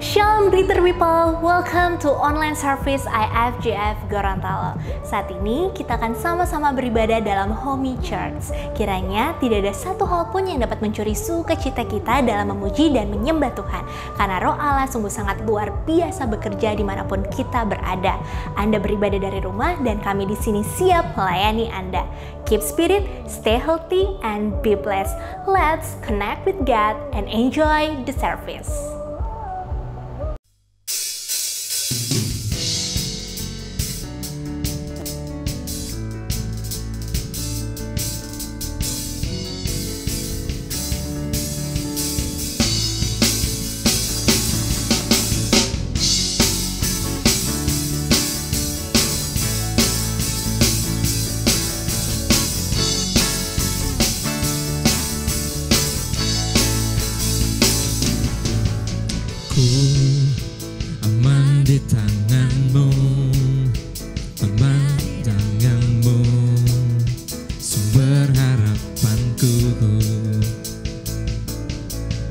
Shalom Greater People, welcome to online service IFGF Gorontalo. Saat ini kita akan sama-sama beribadah dalam Homey Church. Kiranya tidak ada satu hal pun yang dapat mencuri sukacita kita dalam memuji dan menyembah Tuhan. Karena Roh Allah sungguh sangat luar biasa bekerja dimanapun kita berada. Anda beribadah dari rumah dan kami di sini siap melayani Anda. Keep spirit, stay healthy, and be blessed. Let's connect with God and enjoy the service. Aman di tanganmu, pemandanganmu, sumber harapanku,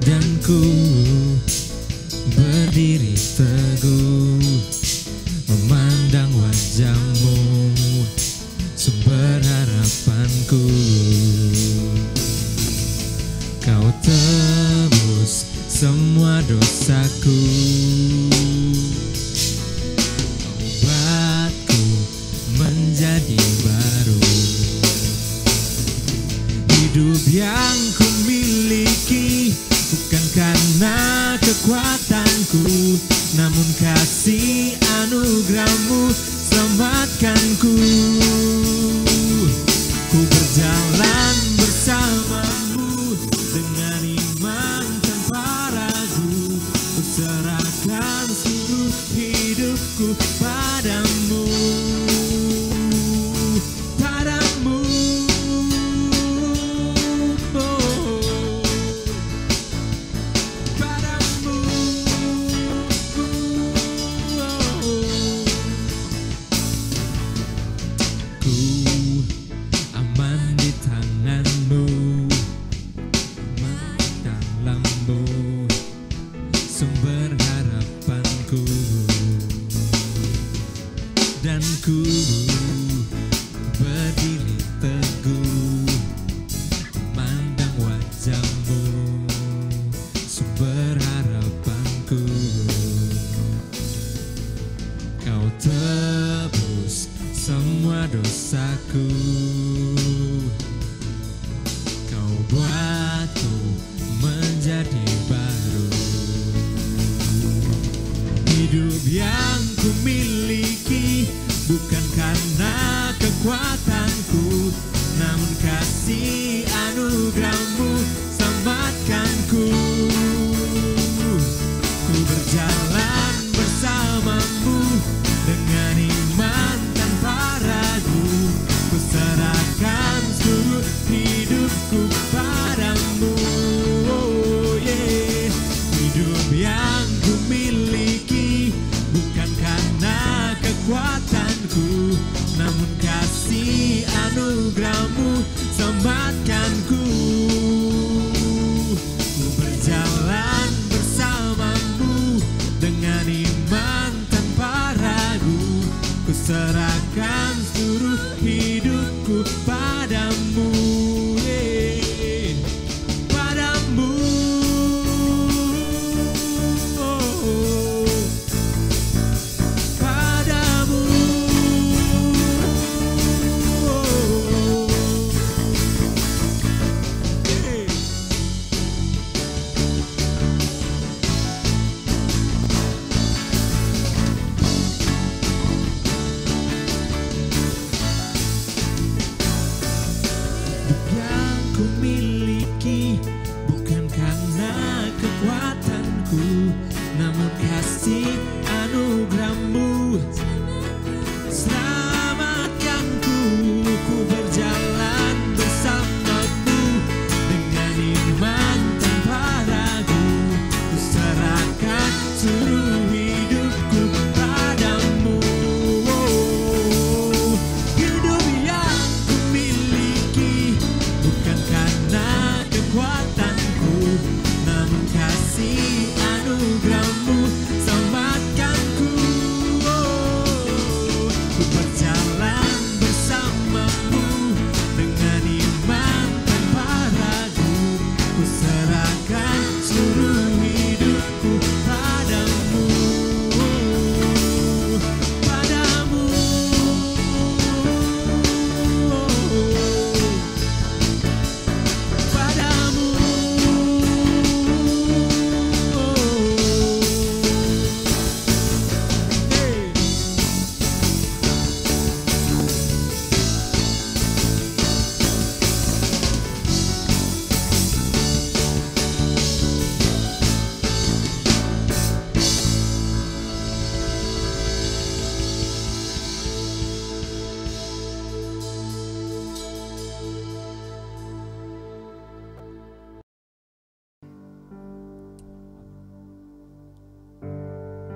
dan ku berdiri teguh, memandang wajahmu, sumber harapanku. Kau tebus semua dosaku, obatku menjadi baru. Hidup yang ku miliki bukan karena kekuatanku, namun kasih anugerahmu selamatkanku. Ku berjalan bersamamu dengan iman tanpa ragu, serahkan seluruh hidupku padamu, padamu. Oh, padamu. Ku aman di tanganmu, aman dalammu, sumber harapanku, dan ku berdiri teguh, memandang wajahmu, sumber harapanku. Kau tebus semua dosaku, kau buatku menjadi baru. Hidup yang ku miliki bukan karena kekuatanku, namun kasih anugerahmu selamatkanku. Ku berjalan bersamamu dengan iman tanpa ragu, ku serahkan seluruh hidupku padamu. Oh, yeah. Hidup yang ku miliki bukan karena kekuatanku,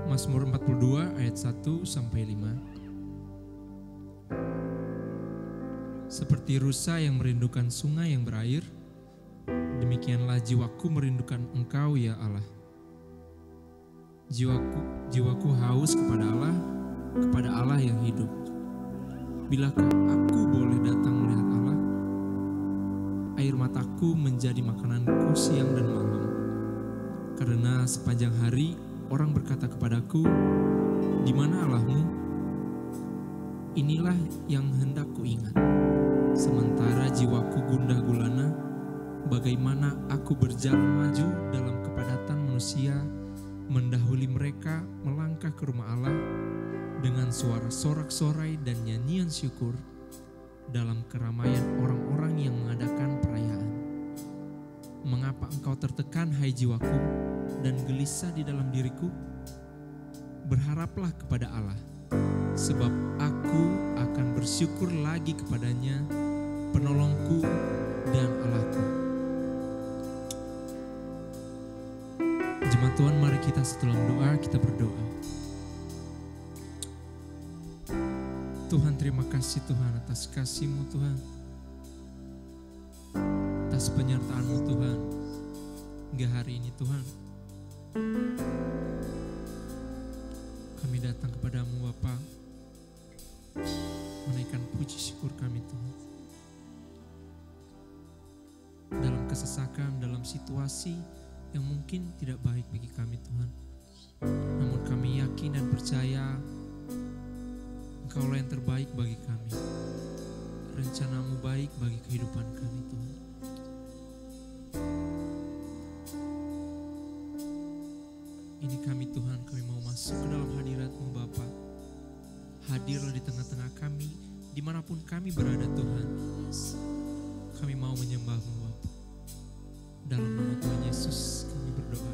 Mazmur 42 ayat 1 sampai 5. Seperti rusa yang merindukan sungai yang berair, demikianlah jiwaku merindukan Engkau ya Allah. Jiwaku haus kepada Allah yang hidup. Bilakah aku boleh datang melihat Allah? Air mataku menjadi makananku siang dan malam. Karena sepanjang hari orang berkata kepadaku, "Di mana Allahmu?" Inilah yang hendak kuingat. Sementara jiwaku gundah gulana, bagaimana aku berjalan maju dalam kepadatan manusia, mendahului mereka melangkah ke rumah Allah dengan suara sorak-sorai dan nyanyian syukur dalam keramaian orang-orang yang mengadakan perayaan. Mengapa engkau tertekan, hai jiwaku, dan gelisah di dalam diriku? Berharaplah kepada Allah, sebab aku akan bersyukur lagi kepadanya, penolongku dan Allahku. Jemaat Tuhan, mari kita setelah doa, kita berdoa. Tuhan, terima kasih Tuhan atas kasih-Mu Tuhan, atas penyertaan-Mu Tuhan hingga hari ini Tuhan. Kami datang kepadamu Bapa, menaikkan puji syukur kami Tuhan. Dalam kesesakan, dalam situasi yang mungkin tidak baik bagi kami Tuhan, namun kami yakin dan percaya Engkau-lah yang terbaik bagi kami. Rencana-Mu baik bagi kehidupan kami Tuhan. Ini kami Tuhan, kami mau masuk ke dalam hadirat-Mu Bapa. Hadirlah di tengah-tengah kami, dimanapun kami berada Tuhan. Kami mau menyembah-Mu Bapa. Dalam nama Tuhan Yesus kami berdoa.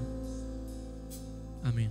Amin.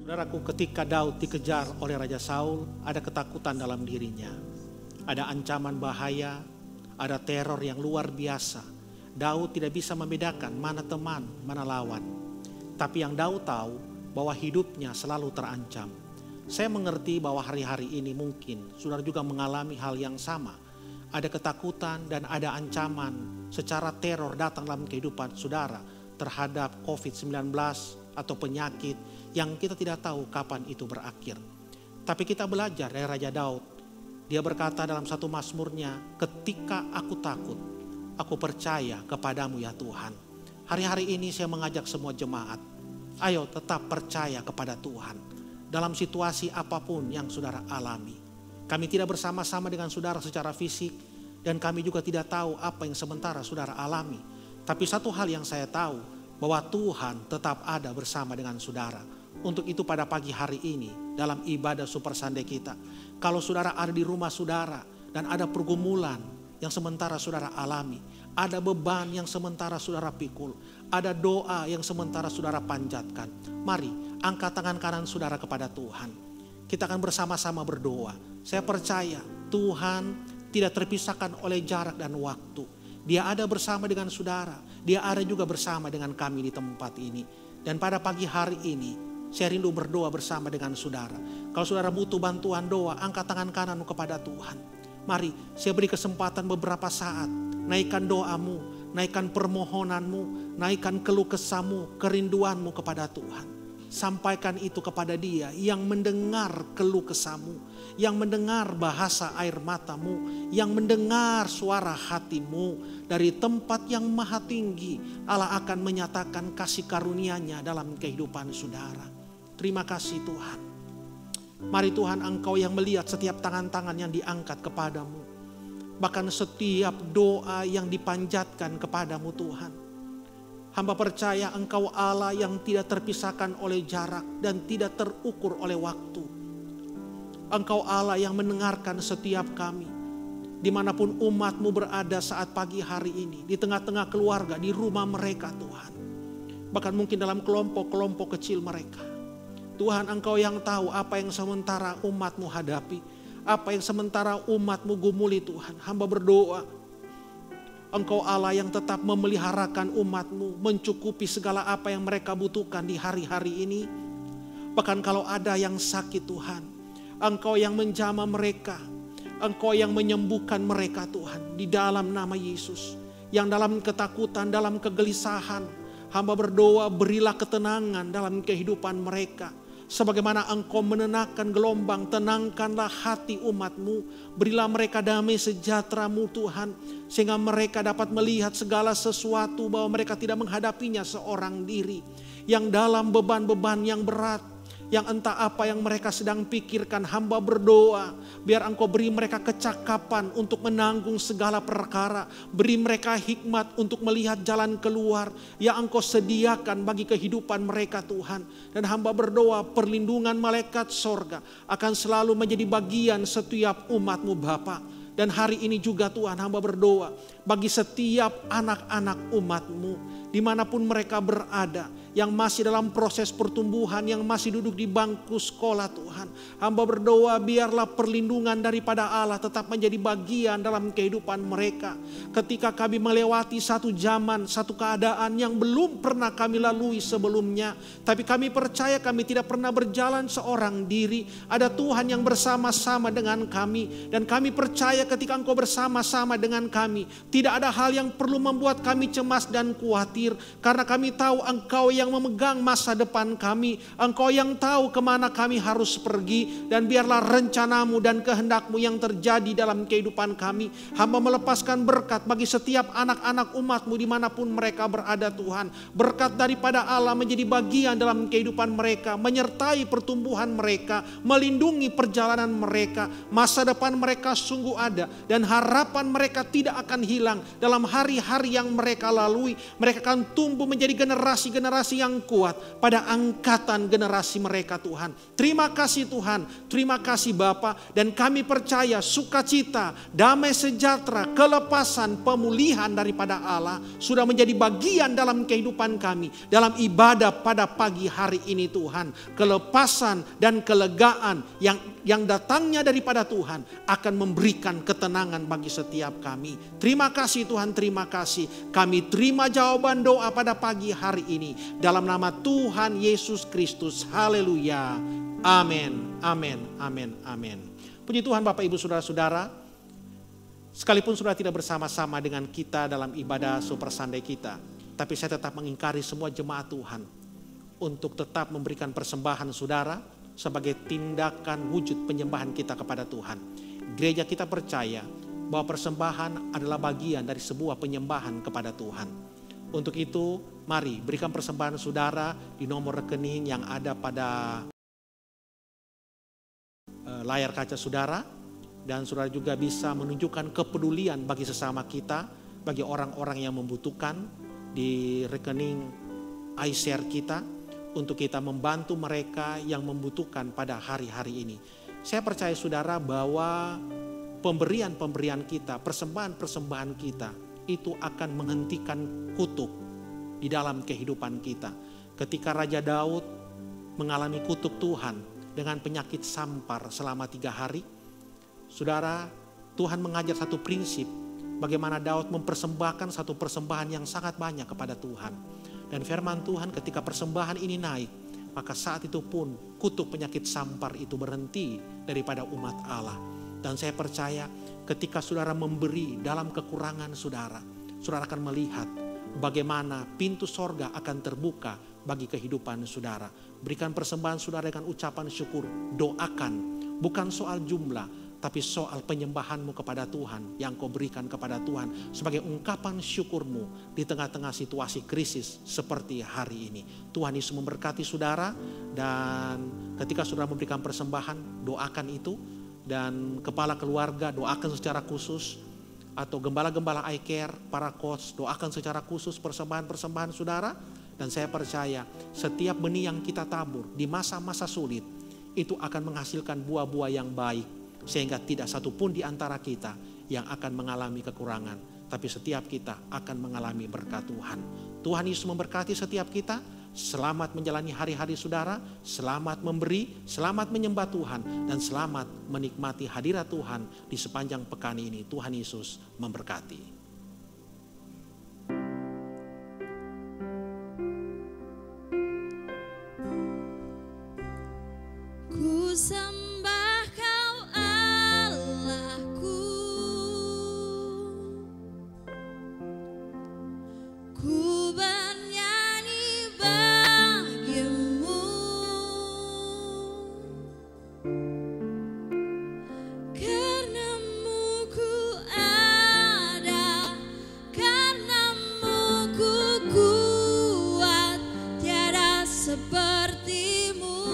Saudaraku, ketika Daud dikejar oleh Raja Saul, ada ketakutan dalam dirinya. Ada ancaman bahaya, ada teror yang luar biasa. Daud tidak bisa membedakan mana teman, mana lawan. Tapi yang Daud tahu bahwa hidupnya selalu terancam. Saya mengerti bahwa hari-hari ini mungkin saudara juga mengalami hal yang sama. Ada ketakutan dan ada ancaman secara teror datang dalam kehidupan saudara terhadap COVID-19 atau penyakit yang kita tidak tahu kapan itu berakhir. Tapi kita belajar dari Raja Daud. Dia berkata dalam satu mazmurnya, ketika aku takut, aku percaya kepadamu ya Tuhan. Hari-hari ini saya mengajak semua jemaat, ayo tetap percaya kepada Tuhan. Dalam situasi apapun yang saudara alami. Kami tidak bersama-sama dengan saudara secara fisik. Dan kami juga tidak tahu apa yang sementara saudara alami. Tapi satu hal yang saya tahu, bahwa Tuhan tetap ada bersama dengan saudara. Untuk itu pada pagi hari ini dalam ibadah Super Sunday kita, kalau saudara ada di rumah saudara dan ada pergumulan yang sementara saudara alami, ada beban yang sementara saudara pikul, ada doa yang sementara saudara panjatkan, mari angkat tangan kanan saudara kepada Tuhan. Kita akan bersama-sama berdoa. Saya percaya Tuhan tidak terpisahkan oleh jarak dan waktu. Dia ada bersama dengan saudara. Dia ada juga bersama dengan kami di tempat ini. Dan pada pagi hari ini, saya rindu berdoa bersama dengan saudara. Kalau saudara butuh bantuan doa, angkat tangan kananmu kepada Tuhan. Mari, saya beri kesempatan beberapa saat. Naikkan doamu, naikkan permohonanmu, naikkan keluh kesahmu, kerinduanmu kepada Tuhan. Sampaikan itu kepada Dia yang mendengar keluh kesahmu, yang mendengar bahasa air matamu, yang mendengar suara hatimu. Dari tempat yang maha tinggi, Allah akan menyatakan kasih karunia-Nya dalam kehidupan saudara. Terima kasih Tuhan. Mari Tuhan, Engkau yang melihat setiap tangan-tangan yang diangkat kepadamu. Bahkan setiap doa yang dipanjatkan kepadamu Tuhan. Hamba percaya Engkau Allah yang tidak terpisahkan oleh jarak dan tidak terukur oleh waktu. Engkau Allah yang mendengarkan setiap kami. Dimanapun umat-Mu berada saat pagi hari ini. Di tengah-tengah keluarga, di rumah mereka Tuhan. Bahkan mungkin dalam kelompok-kelompok kecil mereka. Tuhan, Engkau yang tahu apa yang sementara umat-Mu hadapi. Apa yang sementara umat-Mu gumuli Tuhan. Hamba berdoa. Engkau Allah yang tetap memeliharakan umat-Mu, mencukupi segala apa yang mereka butuhkan di hari-hari ini. Bahkan kalau ada yang sakit Tuhan, Engkau yang menjamah mereka, Engkau yang menyembuhkan mereka Tuhan, di dalam nama Yesus. Yang dalam ketakutan, dalam kegelisahan, hamba berdoa berilah ketenangan dalam kehidupan mereka. Sebagaimana Engkau menenangkan gelombang, tenangkanlah hati umat-Mu. Berilah mereka damai sejahtera-Mu Tuhan. Sehingga mereka dapat melihat segala sesuatu bahwa mereka tidak menghadapinya seorang diri. Yang dalam beban-beban yang berat, yang entah apa yang mereka sedang pikirkan, hamba berdoa. Biar Engkau beri mereka kecakapan untuk menanggung segala perkara. Beri mereka hikmat untuk melihat jalan keluar yang Engkau sediakan bagi kehidupan mereka Tuhan. Dan hamba berdoa perlindungan malaikat sorga akan selalu menjadi bagian setiap umat-Mu Bapa. Dan hari ini juga Tuhan, hamba berdoa bagi setiap anak-anak umat-Mu dimanapun mereka berada, yang masih dalam proses pertumbuhan, yang masih duduk di bangku sekolah Tuhan. Hamba berdoa biarlah perlindungan daripada Allah tetap menjadi bagian dalam kehidupan mereka. Ketika kami melewati satu zaman, satu keadaan yang belum pernah kami lalui sebelumnya. Tapi kami percaya kami tidak pernah berjalan seorang diri. Ada Tuhan yang bersama-sama dengan kami. Dan kami percaya ketika Engkau bersama-sama dengan kami, tidak ada hal yang perlu membuat kami cemas dan khawatir. Karena kami tahu Engkau yang memegang masa depan kami. Engkau yang tahu kemana kami harus pergi. Dan biarlah rencana-Mu dan kehendak-Mu yang terjadi dalam kehidupan kami. Hamba melepaskan berkat bagi setiap anak-anak umat-Mu dimanapun mereka berada Tuhan. Berkat daripada Allah menjadi bagian dalam kehidupan mereka. Menyertai pertumbuhan mereka. Melindungi perjalanan mereka. Masa depan mereka sungguh ada. Dan harapan mereka tidak akan hilang dalam hari-hari yang mereka lalui. Mereka akan tumbuh menjadi generasi-generasi kasih yang kuat pada angkatan generasi mereka Tuhan. Terima kasih Tuhan, terima kasih Bapa, dan kami percaya sukacita, damai sejahtera, kelepasan, pemulihan daripada Allah sudah menjadi bagian dalam kehidupan kami. Dalam ibadah pada pagi hari ini Tuhan, kelepasan dan kelegaan yang datangnya daripada Tuhan akan memberikan ketenangan bagi setiap kami. Terima kasih Tuhan, terima kasih. Kami terima jawaban doa pada pagi hari ini dalam nama Tuhan Yesus Kristus. Haleluya. Amin, amin, amin, amin. Puji Tuhan Bapak Ibu Saudara-saudara, sekalipun saudara tidak bersama-sama dengan kita dalam ibadah Super Sunday kita, tapi saya tetap mengingkari semua jemaat Tuhan untuk tetap memberikan persembahan saudara sebagai tindakan wujud penyembahan kita kepada Tuhan. Gereja kita percaya bahwa persembahan adalah bagian dari sebuah penyembahan kepada Tuhan. Untuk itu, mari berikan persembahan saudara di nomor rekening yang ada pada layar kaca saudara. Dan saudara juga bisa menunjukkan kepedulian bagi sesama kita, bagi orang-orang yang membutuhkan di rekening iShare kita, untuk kita membantu mereka yang membutuhkan pada hari-hari ini. Saya percaya saudara bahwa pemberian-pemberian kita, persembahan-persembahan kita, itu akan menghentikan kutuk di dalam kehidupan kita. Ketika Raja Daud mengalami kutuk Tuhan dengan penyakit sampar selama 3 hari, saudara, Tuhan mengajar satu prinsip bagaimana Daud mempersembahkan satu persembahan yang sangat banyak kepada Tuhan. Dan firman Tuhan, ketika persembahan ini naik, maka saat itu pun kutuk penyakit sampar itu berhenti daripada umat Allah. Dan saya percaya ketika saudara memberi dalam kekurangan saudara, saudara akan melihat bagaimana pintu sorga akan terbuka bagi kehidupan saudara. Berikan persembahan saudara dengan ucapan syukur, doakan, bukan soal jumlah, tapi soal penyembahanmu kepada Tuhan yang kau berikan kepada Tuhan sebagai ungkapan syukurmu di tengah-tengah situasi krisis seperti hari ini. Tuhan Yesus memberkati saudara, dan ketika saudara memberikan persembahan, doakan itu. Dan kepala keluarga doakan secara khusus, atau gembala-gembala iCare, para coach doakan secara khusus persembahan-persembahan saudara. Dan saya percaya setiap benih yang kita tabur di masa-masa sulit itu akan menghasilkan buah-buah yang baik, sehingga tidak satu pun di antara kita yang akan mengalami kekurangan, tapi setiap kita akan mengalami berkat Tuhan. Tuhan Yesus memberkati setiap kita. Selamat menjalani hari-hari saudara, selamat memberi, selamat menyembah Tuhan, dan selamat menikmati hadirat Tuhan di sepanjang pekan ini. Tuhan Yesus memberkati. Ku sembah Kau Allahku, ku bernyanyi bagimu, karenamu ku ada, karenamu ku kuat, tiada sepertimu.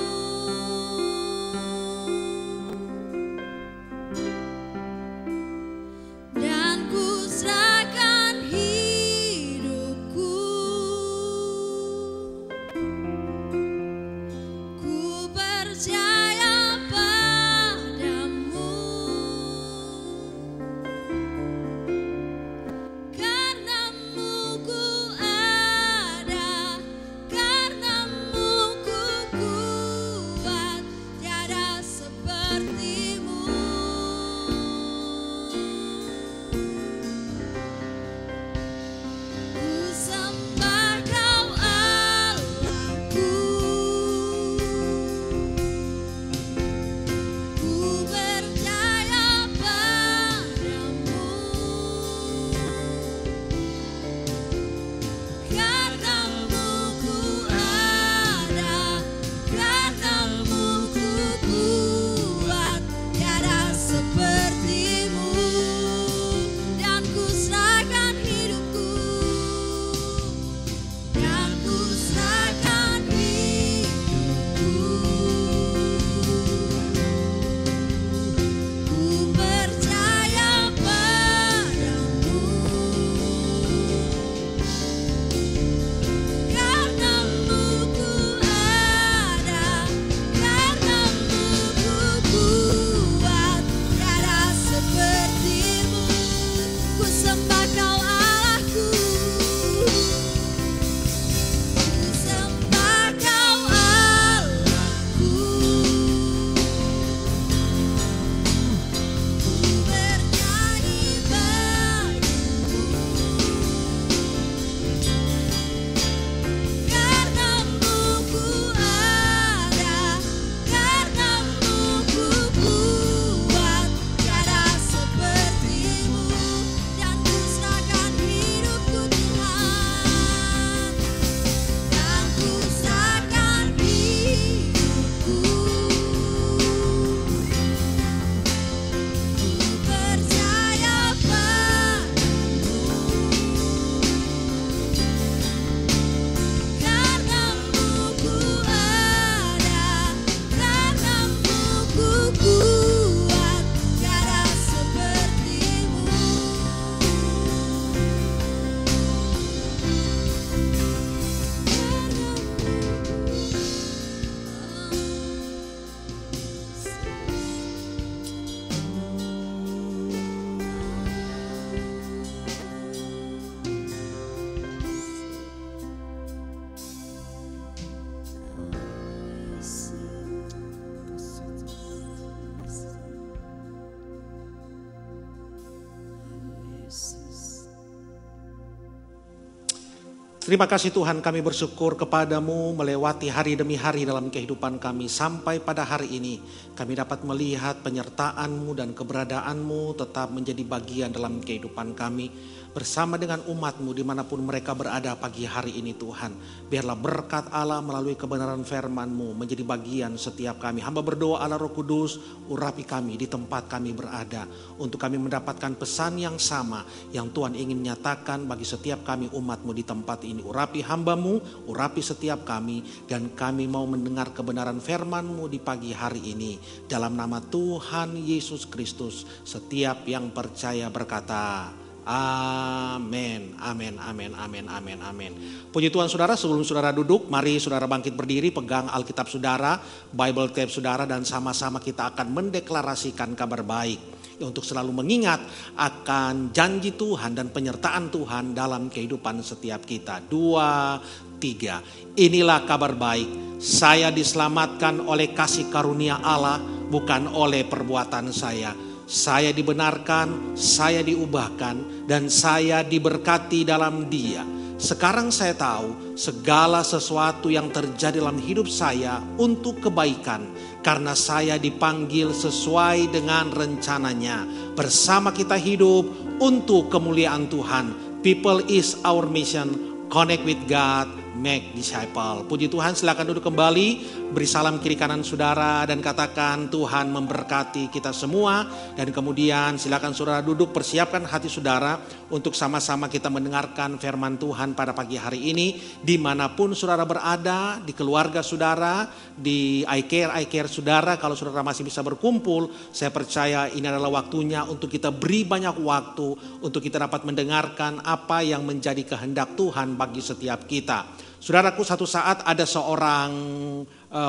Terima kasih Tuhan, kami bersyukur kepadamu melewati hari demi hari dalam kehidupan kami. Sampai pada hari ini kami dapat melihat penyertaan-Mu dan keberadaan-Mu tetap menjadi bagian dalam kehidupan kami. Bersama dengan umat-Mu dimanapun mereka berada pagi hari ini Tuhan. Biarlah berkat Allah melalui kebenaran firman-Mu menjadi bagian setiap kami. Hamba berdoa Allah Roh Kudus, urapi kami di tempat kami berada. Untuk kami mendapatkan pesan yang sama yang Tuhan ingin nyatakan bagi setiap kami umat-Mu di tempat ini. Urapi hamba-Mu, urapi setiap kami. Dan kami mau mendengar kebenaran firman-Mu di pagi hari ini. Dalam nama Tuhan Yesus Kristus, setiap yang percaya berkata, amin, amin, amin, amin, amin, amin. Puji Tuhan saudara, sebelum saudara duduk, mari saudara bangkit berdiri, pegang Alkitab saudara, Bible tape saudara, dan sama-sama kita akan mendeklarasikan kabar baik. Untuk selalu mengingat akan janji Tuhan dan penyertaan Tuhan dalam kehidupan setiap kita. 2, 3. Inilah kabar baik. Saya diselamatkan oleh kasih karunia Allah, bukan oleh perbuatan saya. Saya dibenarkan, saya diubahkan, dan saya diberkati dalam Dia. Sekarang saya tahu segala sesuatu yang terjadi dalam hidup saya untuk kebaikan. Karena saya dipanggil sesuai dengan rencananya. Bersama kita hidup untuk kemuliaan Tuhan. People is our mission. Connect with God. Make disciple. Puji Tuhan, silakan duduk kembali. Beri salam kiri kanan saudara dan katakan Tuhan memberkati kita semua. Dan kemudian silakan saudara duduk, persiapkan hati saudara untuk sama-sama kita mendengarkan firman Tuhan pada pagi hari ini. Dimanapun saudara berada, di keluarga saudara, di I care saudara, kalau saudara masih bisa berkumpul, saya percaya ini adalah waktunya untuk kita beri banyak waktu untuk kita dapat mendengarkan apa yang menjadi kehendak Tuhan bagi setiap kita. Saudaraku, satu saat ada seorang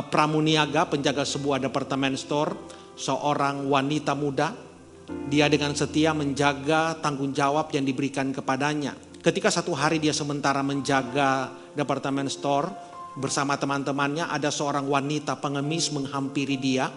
pramuniaga, penjaga sebuah departemen store, seorang wanita muda. Dia dengan setia menjaga tanggung jawab yang diberikan kepadanya. Ketika satu hari dia sementara menjaga departemen store bersama teman-temannya, ada seorang wanita pengemis menghampiri dia.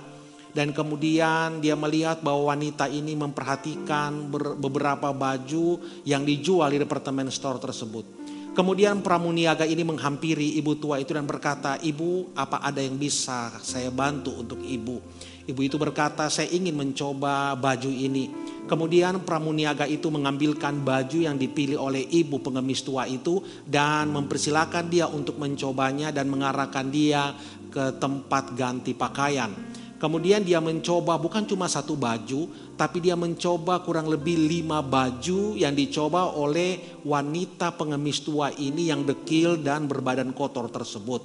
Dan kemudian dia melihat bahwa wanita ini memperhatikan beberapa baju yang dijual di departemen store tersebut. Kemudian pramuniaga ini menghampiri ibu tua itu dan berkata, "Ibu, apa ada yang bisa saya bantu untuk ibu?" Ibu itu berkata, "Saya ingin mencoba baju ini." Kemudian pramuniaga itu mengambilkan baju yang dipilih oleh ibu pengemis tua itu dan mempersilahkan dia untuk mencobanya dan mengarahkan dia ke tempat ganti pakaian. Kemudian dia mencoba bukan cuma satu baju, tapi dia mencoba kurang lebih 5 baju yang dicoba oleh wanita pengemis tua ini yang dekil dan berbadan kotor tersebut.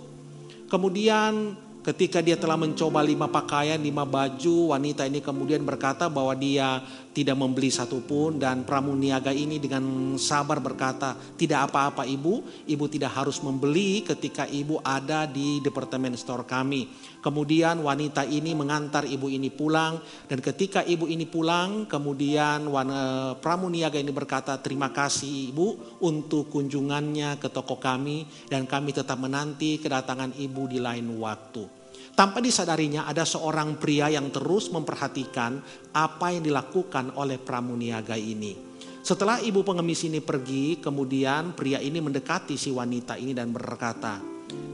Kemudian ketika dia telah mencoba 5 pakaian, 5 baju, wanita ini kemudian berkata bahwa dia tidak membeli satupun. Dan pramuniaga ini dengan sabar berkata, "Tidak apa-apa ibu tidak harus membeli ketika ibu ada di departemen store kami." Kemudian wanita ini mengantar ibu ini pulang. Dan ketika ibu ini pulang, kemudian pramuniaga ini berkata, "Terima kasih ibu untuk kunjungannya ke toko kami. Dan kami tetap menanti kedatangan ibu di lain waktu." Tanpa disadarinya ada seorang pria yang terus memperhatikan apa yang dilakukan oleh pramuniaga ini. Setelah ibu pengemis ini pergi, kemudian pria ini mendekati si wanita ini dan berkata,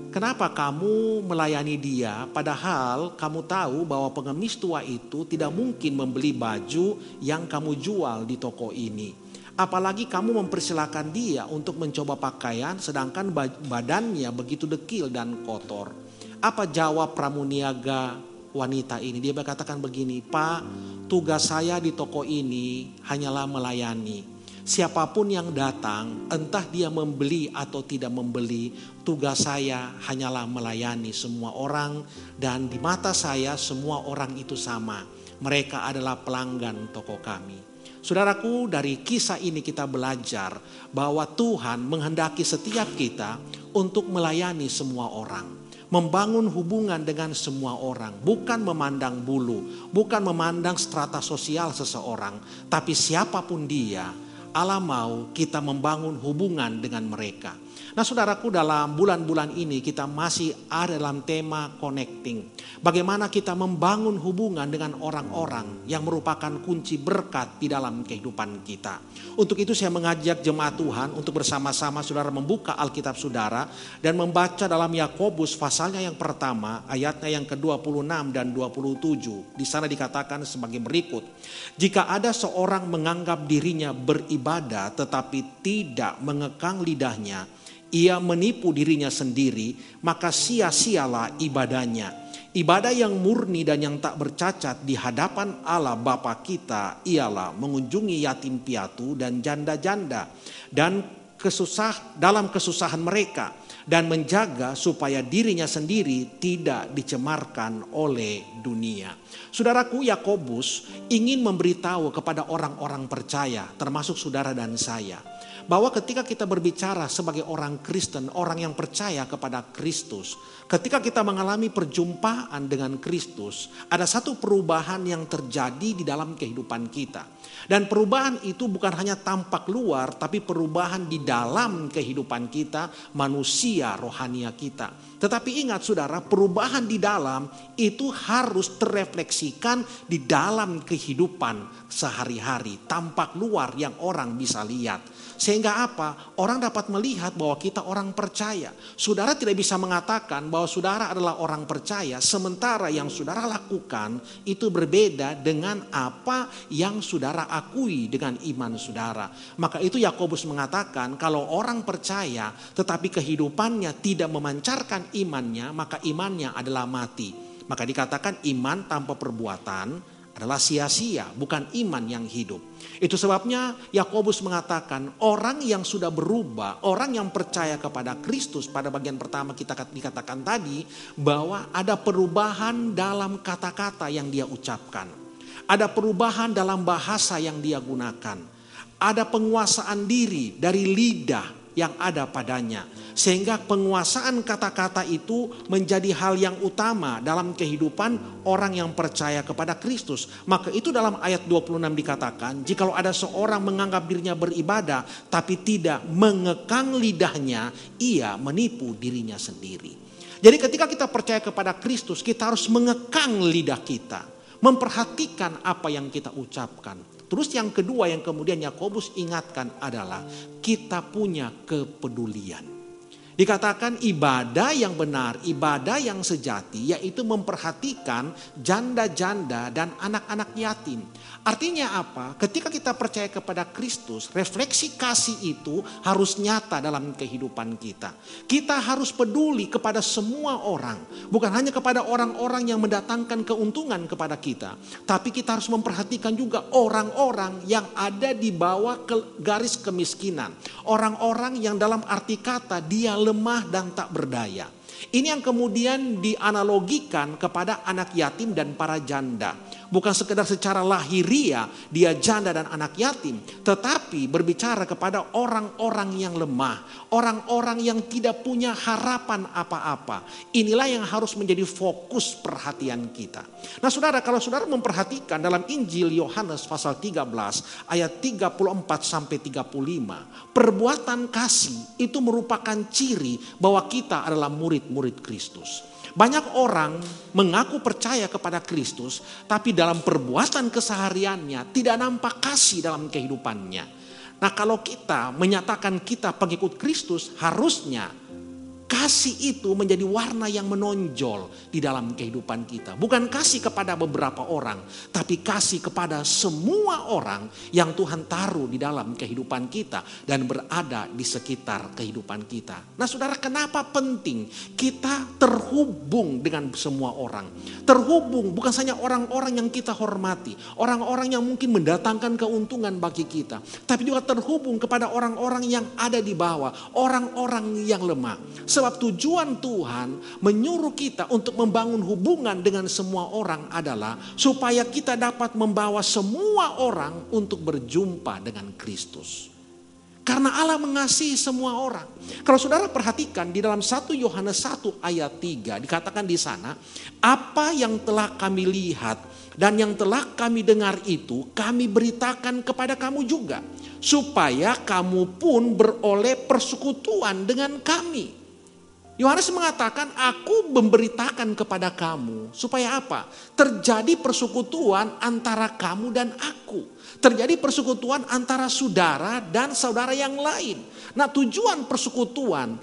"Kenapa kamu melayani dia padahal kamu tahu bahwa pengemis tua itu tidak mungkin membeli baju yang kamu jual di toko ini? Apalagi kamu mempersilahkan dia untuk mencoba pakaian sedangkan badannya begitu dekil dan kotor." Apa jawab pramuniaga wanita ini? Dia berkatakan begini, "Pak, tugas saya di toko ini hanyalah melayani. Siapapun yang datang, entah dia membeli atau tidak membeli, tugas saya hanyalah melayani semua orang. Dan di mata saya semua orang itu sama. Mereka adalah pelanggan toko kami." Saudaraku, dari kisah ini kita belajar bahwa Tuhan menghendaki setiap kita untuk melayani semua orang. Membangun hubungan dengan semua orang, bukan memandang bulu, bukan memandang strata sosial seseorang, tapi siapapun dia, Allah mau kita membangun hubungan dengan mereka. Nah saudaraku, dalam bulan-bulan ini kita masih ada dalam tema connecting. Bagaimana kita membangun hubungan dengan orang-orang yang merupakan kunci berkat di dalam kehidupan kita. Untuk itu saya mengajak jemaat Tuhan untuk bersama-sama saudara membuka Alkitab saudara dan membaca dalam Yakobus pasalnya yang pertama, ayatnya yang ke-26 dan 27. Di sana dikatakan sebagai berikut. Jika ada seorang menganggap dirinya beribadah tetapi tidak mengekang lidahnya, ia menipu dirinya sendiri, maka sia-sialah ibadahnya. Ibadah yang murni dan yang tak bercacat di hadapan Allah Bapa kita ialah mengunjungi yatim piatu dan janda-janda dan dalam kesusahan mereka, dan menjaga supaya dirinya sendiri tidak dicemarkan oleh dunia. Saudaraku, Yakobus ingin memberitahu kepada orang-orang percaya, termasuk saudara dan saya, bahwa ketika kita berbicara sebagai orang Kristen, orang yang percaya kepada Kristus, ketika kita mengalami perjumpaan dengan Kristus, ada satu perubahan yang terjadi di dalam kehidupan kita. Dan perubahan itu bukan hanya tampak luar, tapi perubahan di dalam kehidupan kita, manusia rohania kita. Tetapi ingat saudara, perubahan di dalam itu harus terrefleksikan di dalam kehidupan sehari-hari. Tampak luar yang orang bisa lihat. Sehingga apa? Orang dapat melihat bahwa kita orang percaya. Saudara tidak bisa mengatakan bahwa saudara adalah orang percaya, sementara yang saudara lakukan itu berbeda dengan apa yang saudara akui dengan iman saudara. Maka itu Yakobus mengatakan kalau orang percaya tetapi kehidupannya tidak memancarkan imannya, maka imannya adalah mati. Maka dikatakan iman tanpa perbuatan adalah sia-sia, bukan iman yang hidup. Itu sebabnya Yakobus mengatakan orang yang sudah berubah, orang yang percaya kepada Kristus, pada bagian pertama kita dikatakan tadi bahwa ada perubahan dalam kata-kata yang dia ucapkan. Ada perubahan dalam bahasa yang dia gunakan. Ada penguasaan diri dari lidah yang ada padanya. Sehingga penguasaan kata-kata itu menjadi hal yang utama dalam kehidupan orang yang percaya kepada Kristus. Maka itu dalam ayat 26 dikatakan, jikalau ada seorang menganggap dirinya beribadah tapi tidak mengekang lidahnya, ia menipu dirinya sendiri. Jadi ketika kita percaya kepada Kristus, kita harus mengekang lidah kita, memperhatikan apa yang kita ucapkan. Terus yang kedua yang kemudian Yakobus ingatkan adalah kita punya kepedulian. Dikatakan ibadah yang benar, ibadah yang sejati, yaitu memperhatikan janda-janda dan anak-anak yatim. Artinya apa? Ketika kita percaya kepada Kristus, refleksi kasih itu harus nyata dalam kehidupan kita. Kita harus peduli kepada semua orang, bukan hanya kepada orang-orang yang mendatangkan keuntungan kepada kita, tapi kita harus memperhatikan juga orang-orang yang ada di bawah garis kemiskinan. Orang-orang yang dalam arti kata dia lemah dan tak berdaya. Ini yang kemudian dianalogikan kepada anak yatim dan para janda. Bukan sekedar secara lahiriah dia janda dan anak yatim, tetapi berbicara kepada orang-orang yang lemah, orang-orang yang tidak punya harapan apa-apa. Inilah yang harus menjadi fokus perhatian kita. Nah saudara, kalau saudara memperhatikan dalam Injil Yohanes pasal 13 ayat 34 sampai 35, perbuatan kasih itu merupakan ciri bahwa kita adalah murid-murid Kristus. Banyak orang mengaku percaya kepada Kristus, tapi dalam perbuatan kesehariannya tidak nampak kasih dalam kehidupannya. Nah, kalau kita menyatakan kita pengikut Kristus, harusnya kasih itu menjadi warna yang menonjol di dalam kehidupan kita. Bukan kasih kepada beberapa orang, tapi kasih kepada semua orang yang Tuhan taruh di dalam kehidupan kita dan berada di sekitar kehidupan kita. Nah saudara, kenapa penting kita terhubung dengan semua orang? Terhubung bukan hanya orang-orang yang kita hormati, orang-orang yang mungkin mendatangkan keuntungan bagi kita, tapi juga terhubung kepada orang-orang yang ada di bawah, orang-orang yang lemah. Sebab tujuan Tuhan menyuruh kita untuk membangun hubungan dengan semua orang adalah supaya kita dapat membawa semua orang untuk berjumpa dengan Kristus. Karena Allah mengasihi semua orang. Kalau saudara perhatikan di dalam 1 Yohanes 1 ayat 3 dikatakan di sana, apa yang telah kami lihat dan yang telah kami dengar itu kami beritakan kepada kamu juga, supaya kamu pun beroleh persekutuan dengan kami. Yohanes mengatakan, aku memberitakan kepada kamu supaya apa? Terjadi persekutuan antara kamu dan aku. Terjadi persekutuan antara saudara dan saudara yang lain. Nah, tujuan persekutuan,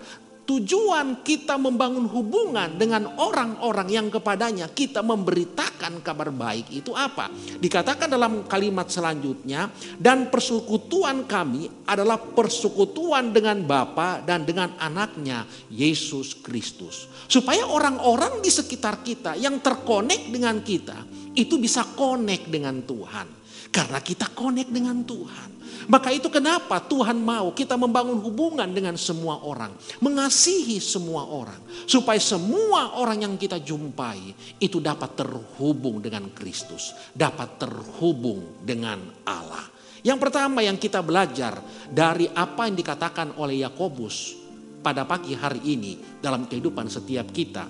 tujuan kita membangun hubungan dengan orang-orang yang kepadanya kita memberitakan kabar baik itu apa? Dikatakan dalam kalimat selanjutnya, dan persekutuan kami adalah persekutuan dengan Bapa dan dengan anaknya Yesus Kristus. Supaya orang-orang di sekitar kita yang terkonek dengan kita itu bisa konek dengan Tuhan. Karena kita konek dengan Tuhan. Maka itu kenapa Tuhan mau kita membangun hubungan dengan semua orang. Mengasihi semua orang. Supaya semua orang yang kita jumpai itu dapat terhubung dengan Kristus. Dapat terhubung dengan Allah. Yang pertama yang kita belajar dari apa yang dikatakan oleh Yakobus pada pagi hari ini dalam kehidupan setiap kita.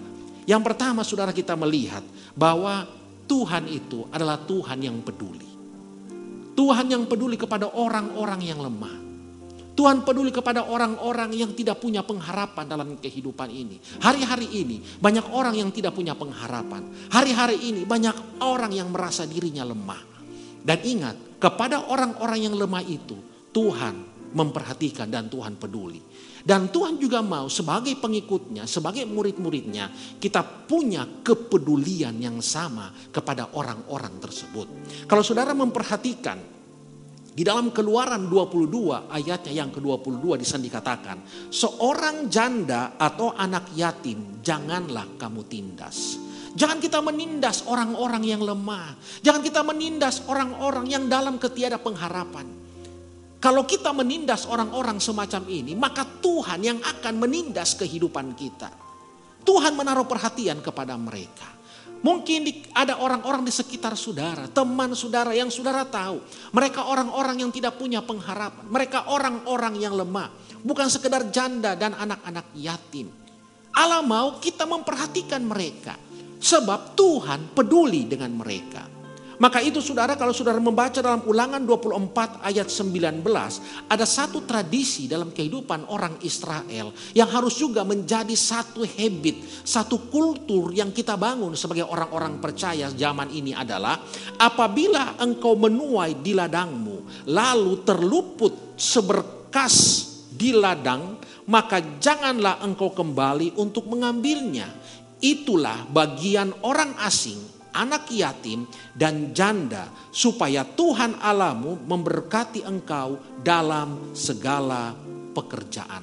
Yang pertama saudara kita melihat bahwa Tuhan itu adalah Tuhan yang peduli. Tuhan yang peduli kepada orang-orang yang lemah. Tuhan peduli kepada orang-orang yang tidak punya pengharapan dalam kehidupan ini. Hari-hari ini banyak orang yang tidak punya pengharapan. Hari-hari ini banyak orang yang merasa dirinya lemah. Dan ingat, kepada orang-orang yang lemah itu Tuhan memperhatikan dan Tuhan peduli. Dan Tuhan juga mau sebagai pengikutnya, sebagai murid-muridnya, kita punya kepedulian yang sama kepada orang-orang tersebut. Kalau saudara memperhatikan, di dalam Keluaran 22 ayatnya yang ke-22 di sana dikatakan, seorang janda atau anak yatim janganlah kamu tindas. Jangan kita menindas orang-orang yang lemah. Jangan kita menindas orang-orang yang dalam ketiada pengharapan. Kalau kita menindas orang-orang semacam ini, maka Tuhan yang akan menindas kehidupan kita. Tuhan menaruh perhatian kepada mereka. Mungkin ada orang-orang di sekitar saudara, teman saudara yang saudara tahu. Mereka orang-orang yang tidak punya pengharapan. Mereka orang-orang yang lemah. Bukan sekedar janda dan anak-anak yatim. Allah mau kita memperhatikan mereka. Sebab Tuhan peduli dengan mereka. Maka itu saudara, kalau saudara membaca dalam Ulangan 24 ayat 19, ada satu tradisi dalam kehidupan orang Israel yang harus juga menjadi satu habit, satu kultur yang kita bangun sebagai orang-orang percaya zaman ini adalah, apabila engkau menuai di ladangmu lalu terluput seberkas di ladang, maka janganlah engkau kembali untuk mengambilnya. Itulah bagian orang asing, anak yatim dan janda, supaya Tuhan Allahmu memberkati engkau dalam segala pekerjaan.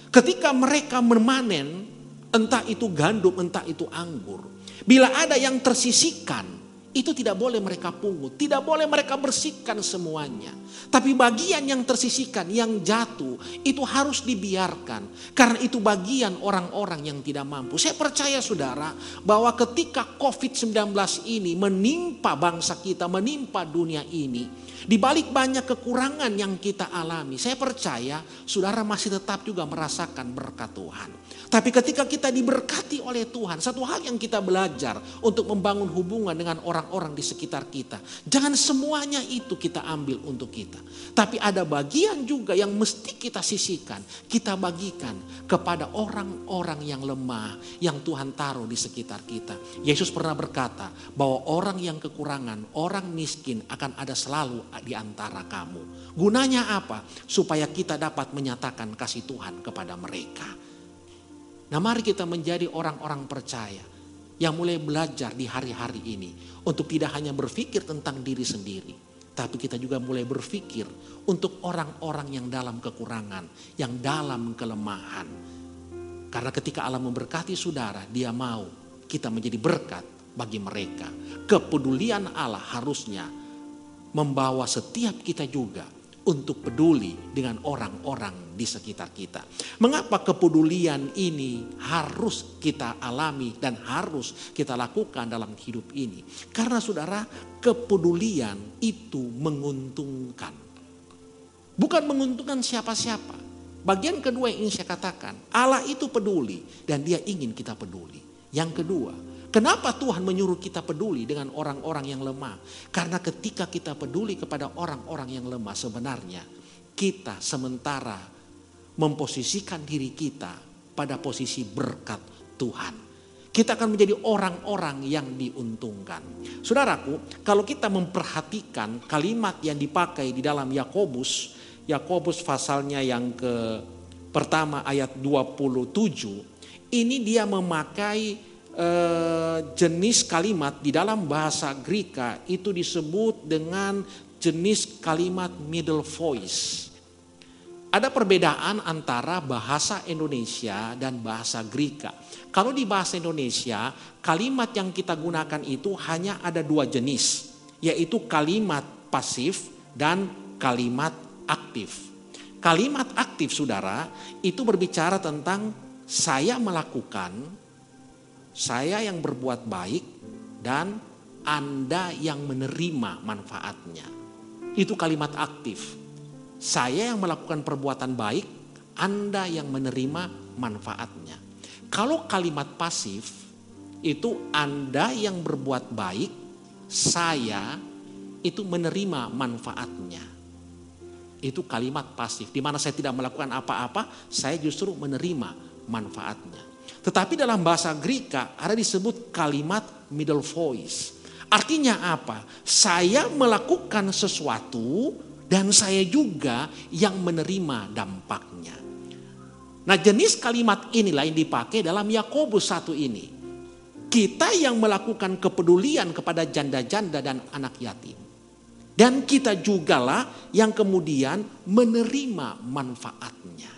Ketika mereka memanen, entah itu gandum, entah itu anggur, bila ada yang tersisihkan, itu tidak boleh mereka pungut, tidak boleh mereka bersihkan semuanya. Tapi bagian yang tersisihkan, yang jatuh, itu harus dibiarkan. Karena itu bagian orang-orang yang tidak mampu. Saya percaya saudara, bahwa ketika COVID-19 ini menimpa bangsa kita, menimpa dunia ini, di balik banyak kekurangan yang kita alami, saya percaya saudara masih tetap juga merasakan berkat Tuhan. Tapi ketika kita diberkati oleh Tuhan, satu hal yang kita belajar untuk membangun hubungan dengan orang-orang di sekitar kita. Jangan semuanya itu kita ambil untuk kita. Tapi ada bagian juga yang mesti kita sisihkan, kita bagikan kepada orang-orang yang lemah, yang Tuhan taruh di sekitar kita. Yesus pernah berkata bahwa orang yang kekurangan, orang miskin akan ada selalu di antara kamu. Gunanya apa? Supaya kita dapat menyatakan kasih Tuhan kepada mereka. Nah, mari kita menjadi orang-orang percaya yang mulai belajar di hari-hari ini untuk tidak hanya berpikir tentang diri sendiri, tapi kita juga mulai berpikir untuk orang-orang yang dalam kekurangan, yang dalam kelemahan. Karena ketika Allah memberkati saudara, Dia mau kita menjadi berkat bagi mereka. Kepedulian Allah harusnya membawa setiap kita juga untuk peduli dengan orang-orang di sekitar kita. Mengapa kepedulian ini harus kita alami dan harus kita lakukan dalam hidup ini? Karena saudara, kepedulian itu menguntungkan. Bukan menguntungkan siapa-siapa. Bagian kedua yang ingin saya katakan, Allah itu peduli dan Dia ingin kita peduli. Yang kedua, kenapa Tuhan menyuruh kita peduli dengan orang-orang yang lemah? Karena ketika kita peduli kepada orang-orang yang lemah, sebenarnya kita sementara memposisikan diri kita pada posisi berkat Tuhan. Kita akan menjadi orang-orang yang diuntungkan. Saudaraku, kalau kita memperhatikan kalimat yang dipakai di dalam Yakobus pasalnya yang pertama ayat 27, ini dia memakai jenis kalimat di dalam bahasa Greka itu disebut dengan jenis kalimat middle voice. Ada perbedaan antara bahasa Indonesia dan bahasa Greka. Kalau di bahasa Indonesia, kalimat yang kita gunakan itu hanya ada dua jenis, yaitu kalimat pasif dan kalimat aktif. Kalimat aktif, saudara, itu berbicara tentang saya melakukan, saya yang berbuat baik, dan Anda yang menerima manfaatnya. Itu kalimat aktif. Saya yang melakukan perbuatan baik, Anda yang menerima manfaatnya. Kalau kalimat pasif, itu Anda yang berbuat baik, saya itu menerima manfaatnya. Itu kalimat pasif, di mana saya tidak melakukan apa-apa, saya justru menerima manfaatnya. Tetapi dalam bahasa Greka ada disebut kalimat middle voice. Artinya apa? Saya melakukan sesuatu dan saya juga yang menerima dampaknya. Nah, jenis kalimat inilah yang dipakai dalam Yakobus 1 ini. Kita yang melakukan kepedulian kepada janda-janda dan anak yatim. Dan kita jugalah yang kemudian menerima manfaatnya.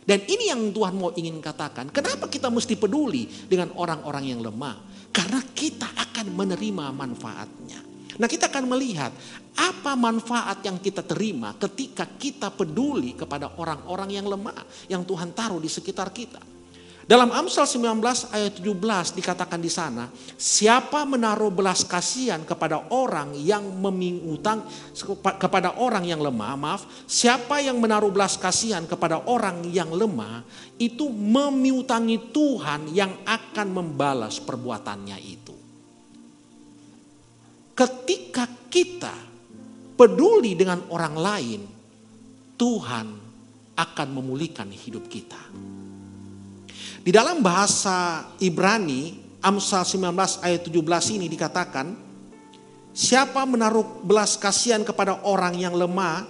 Dan ini yang Tuhan mau ingin katakan. Kenapa kita mesti peduli dengan orang-orang yang lemah? Karena kita akan menerima manfaatnya. Nah, kita akan melihat apa manfaat yang kita terima ketika kita peduli kepada orang-orang yang lemah yang Tuhan taruh di sekitar kita. Dalam Amsal 19 ayat 17 dikatakan di sana, siapa menaruh belas kasihan kepada orang yang mengutang kepada orang yang lemah, siapa yang menaruh belas kasihan kepada orang yang lemah, itu memiutangi Tuhan yang akan membalas perbuatannya itu. Ketika kita peduli dengan orang lain, Tuhan akan memulihkan hidup kita. Di dalam bahasa Ibrani, Amsal 19 ayat 17 ini dikatakan, siapa menaruh belas kasihan kepada orang yang lemah,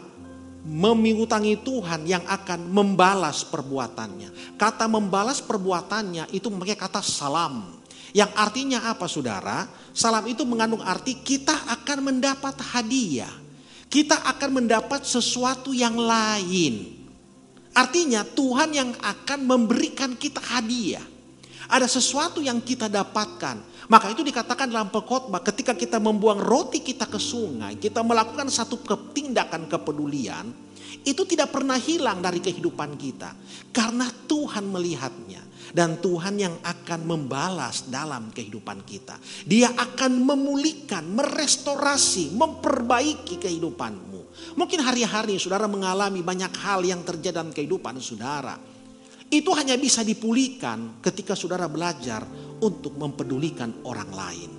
memiutangi Tuhan yang akan membalas perbuatannya. Kata membalas perbuatannya itu memakai kata salam. Yang artinya apa, saudara? Salam itu mengandung arti kita akan mendapat hadiah. Kita akan mendapat sesuatu yang lain. Artinya Tuhan yang akan memberikan kita hadiah. Ada sesuatu yang kita dapatkan. Maka itu dikatakan dalam pengkhotbah, ketika kita membuang roti kita ke sungai, kita melakukan satu tindakan kepedulian, itu tidak pernah hilang dari kehidupan kita. Karena Tuhan melihatnya. Dan Tuhan yang akan membalas dalam kehidupan kita. Dia akan memulihkan, merestorasi, memperbaiki kehidupanmu. Mungkin hari-hari saudara mengalami banyak hal yang terjadi dalam kehidupan saudara. Itu hanya bisa dipulihkan ketika saudara belajar untuk mempedulikan orang lain.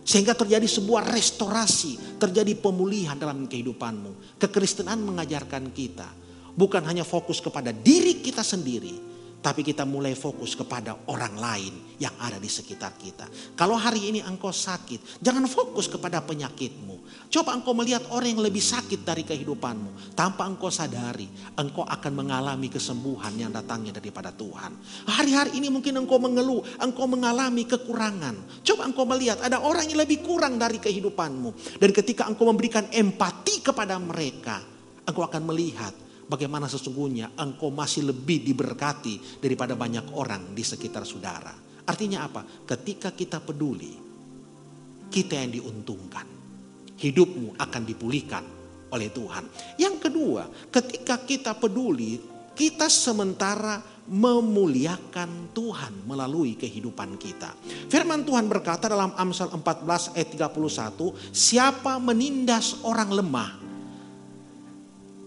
Sehingga terjadi sebuah restorasi, terjadi pemulihan dalam kehidupanmu. Kekristenan mengajarkan kita bukan hanya fokus kepada diri kita sendiri, tapi kita mulai fokus kepada orang lain yang ada di sekitar kita. Kalau hari ini engkau sakit, jangan fokus kepada penyakitmu. Coba engkau melihat orang yang lebih sakit dari kehidupanmu. Tanpa engkau sadari, engkau akan mengalami kesembuhan yang datangnya daripada Tuhan. Hari-hari ini mungkin engkau mengeluh, engkau mengalami kekurangan. Coba engkau melihat ada orang yang lebih kurang dari kehidupanmu. Dan ketika engkau memberikan empati kepada mereka, engkau akan melihat bagaimana sesungguhnya engkau masih lebih diberkati daripada banyak orang di sekitar saudara. Artinya apa? Ketika kita peduli, kita yang diuntungkan. Hidupmu akan dipulihkan oleh Tuhan. Yang kedua, ketika kita peduli, kita sementara memuliakan Tuhan melalui kehidupan kita. Firman Tuhan berkata dalam Amsal 14 ayat 31, siapa menindas orang lemah,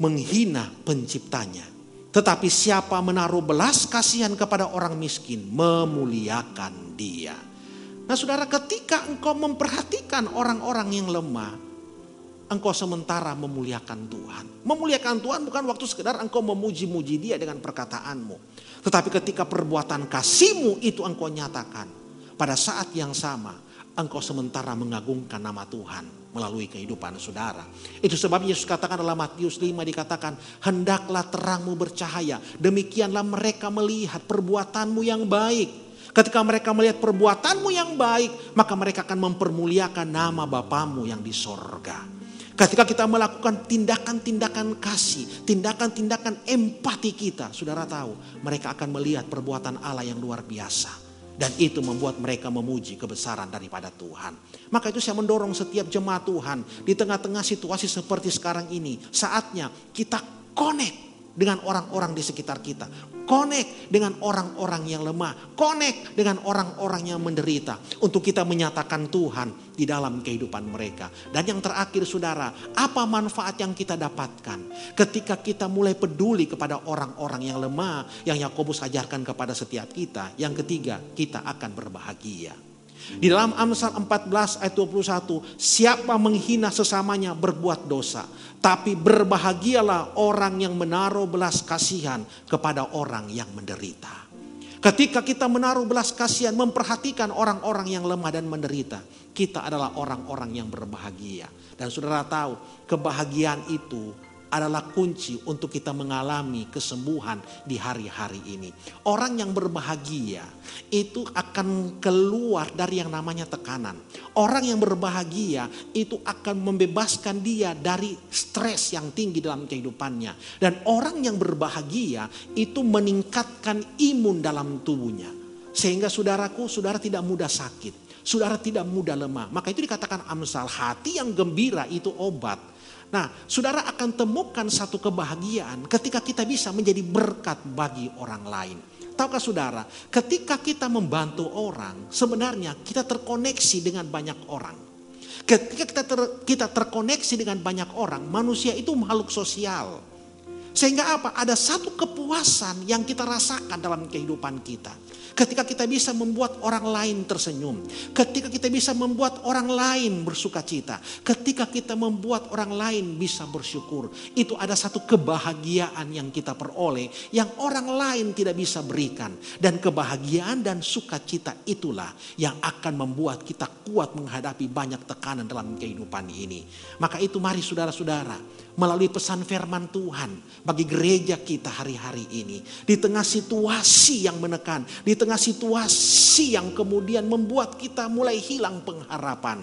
menghina penciptanya. Tetapi siapa menaruh belas kasihan kepada orang miskin, memuliakan dia. Nah saudara, ketika engkau memperhatikan orang-orang yang lemah, engkau sementara memuliakan Tuhan. Memuliakan Tuhan bukan waktu sekedar engkau memuji-muji dia dengan perkataanmu. Tetapi ketika perbuatan kasihmu itu engkau nyatakan, pada saat yang sama engkau sementara mengagungkan nama Tuhan melalui kehidupan saudara. Itu sebabnya Yesus katakan dalam Matius 5 dikatakan, hendaklah terangmu bercahaya, demikianlah mereka melihat perbuatanmu yang baik. Ketika mereka melihat perbuatanmu yang baik, maka mereka akan mempermuliakan nama Bapamu yang di sorga. Ketika kita melakukan tindakan-tindakan kasih, tindakan-tindakan empati kita, saudara tahu, mereka akan melihat perbuatan Allah yang luar biasa. Dan itu membuat mereka memuji kebesaran daripada Tuhan. Maka itu saya mendorong setiap jemaat Tuhan, di tengah-tengah situasi seperti sekarang ini, saatnya kita connect dengan orang-orang di sekitar kita. Connect dengan orang-orang yang lemah. Connect dengan orang-orang yang menderita. Untuk kita menyatakan Tuhan di dalam kehidupan mereka. Dan yang terakhir saudara, apa manfaat yang kita dapatkan ketika kita mulai peduli kepada orang-orang yang lemah, yang Yakobus ajarkan kepada setiap kita. Yang ketiga, kita akan berbahagia. Di dalam Amsal 14 ayat 21, siapa menghina sesamanya berbuat dosa, tapi berbahagialah orang yang menaruh belas kasihan kepada orang yang menderita. Ketika kita menaruh belas kasihan, memperhatikan orang-orang yang lemah dan menderita, kita adalah orang-orang yang berbahagia. Dan saudara tahu, kebahagiaan itu adalah kunci untuk kita mengalami kesembuhan di hari-hari ini. Orang yang berbahagia itu akan keluar dari yang namanya tekanan. Orang yang berbahagia itu akan membebaskan dia dari stres yang tinggi dalam kehidupannya. Dan orang yang berbahagia itu meningkatkan imun dalam tubuhnya. Sehingga saudaraku, saudara tidak mudah sakit. Saudara tidak mudah lemah. Maka itu dikatakan Amsal, hati yang gembira itu obat. Nah, saudara akan temukan satu kebahagiaan ketika kita bisa menjadi berkat bagi orang lain. Tahukah saudara, ketika kita membantu orang, sebenarnya kita terkoneksi dengan banyak orang. Ketika kita terkoneksi dengan banyak orang, manusia itu makhluk sosial. Sehingga apa? Ada satu kepuasan yang kita rasakan dalam kehidupan kita. Ketika kita bisa membuat orang lain tersenyum. Ketika kita bisa membuat orang lain bersuka cita. Ketika kita membuat orang lain bisa bersyukur. Itu ada satu kebahagiaan yang kita peroleh. Yang orang lain tidak bisa berikan. Dan kebahagiaan dan sukacita itulah yang akan membuat kita kuat menghadapi banyak tekanan dalam kehidupan ini. Maka itu mari saudara-saudara, melalui pesan firman Tuhan bagi gereja kita hari-hari ini. Di tengah situasi yang menekan. Di tengah situasi yang kemudian membuat kita mulai hilang pengharapan.